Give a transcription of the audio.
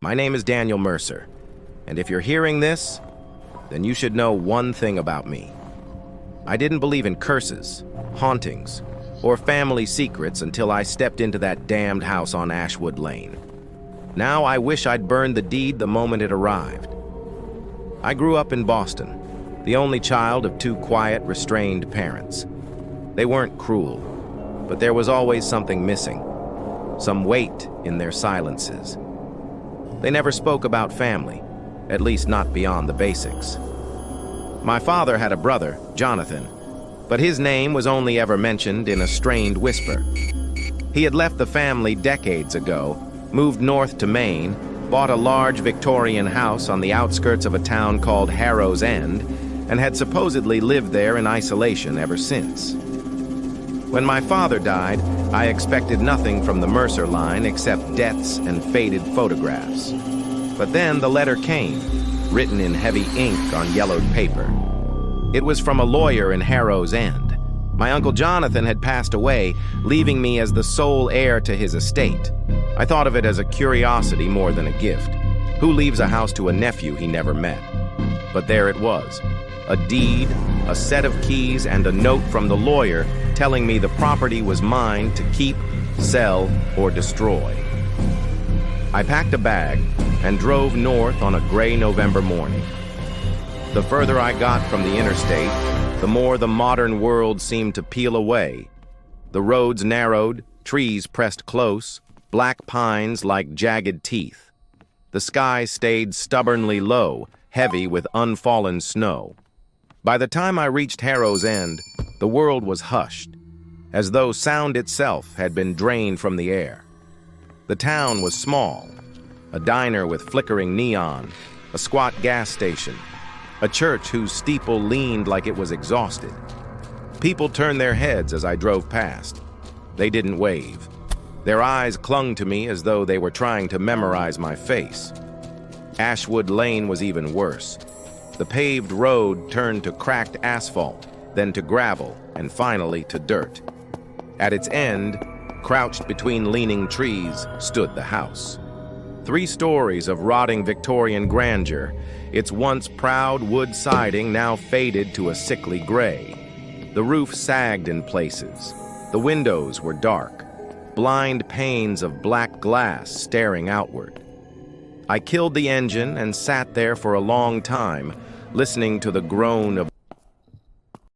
My name is Daniel Mercer, and if you're hearing this, then you should know one thing about me. I didn't believe in curses, hauntings, or family secrets until I stepped into that damned house on Ashwood Lane. Now I wish I'd burned the deed the moment it arrived. I grew up in Boston, the only child of two quiet, restrained parents. They weren't cruel, but there was always something missing, some weight in their silences. They never spoke about family, at least not beyond the basics. My father had a brother, Jonathan, but his name was only ever mentioned in a strained whisper. He had left the family decades ago, moved north to Maine, bought a large Victorian house on the outskirts of a town called Harrow's End, and had supposedly lived there in isolation ever since. When my father died, I expected nothing from the Mercer line except debts and faded photographs. But then the letter came, written in heavy ink on yellowed paper. It was from a lawyer in Harrow's End. My Uncle Jonathan had passed away, leaving me as the sole heir to his estate. I thought of it as a curiosity more than a gift. Who leaves a house to a nephew he never met? But there it was. A deed, a set of keys, and a note from the lawyer telling me the property was mine to keep, sell, or destroy. I packed a bag and drove north on a gray November morning. The further I got from the interstate, the more the modern world seemed to peel away. The roads narrowed, trees pressed close, black pines like jagged teeth. The sky stayed stubbornly low, heavy with unfallen snow. By the time I reached Harrow's End, the world was hushed, as though sound itself had been drained from the air. The town was small, a diner with flickering neon, a squat gas station, a church whose steeple leaned like it was exhausted. People turned their heads as I drove past. They didn't wave. Their eyes clung to me as though they were trying to memorize my face. Ashwood Lane was even worse. The paved road turned to cracked asphalt, then to gravel, and finally to dirt. At its end, crouched between leaning trees, stood the house. 3 stories of rotting Victorian grandeur, its once proud wood siding now faded to a sickly gray. The roof sagged in places. The windows were dark, blind panes of black glass staring outward. I killed the engine and sat there for a long time, listening to the groan of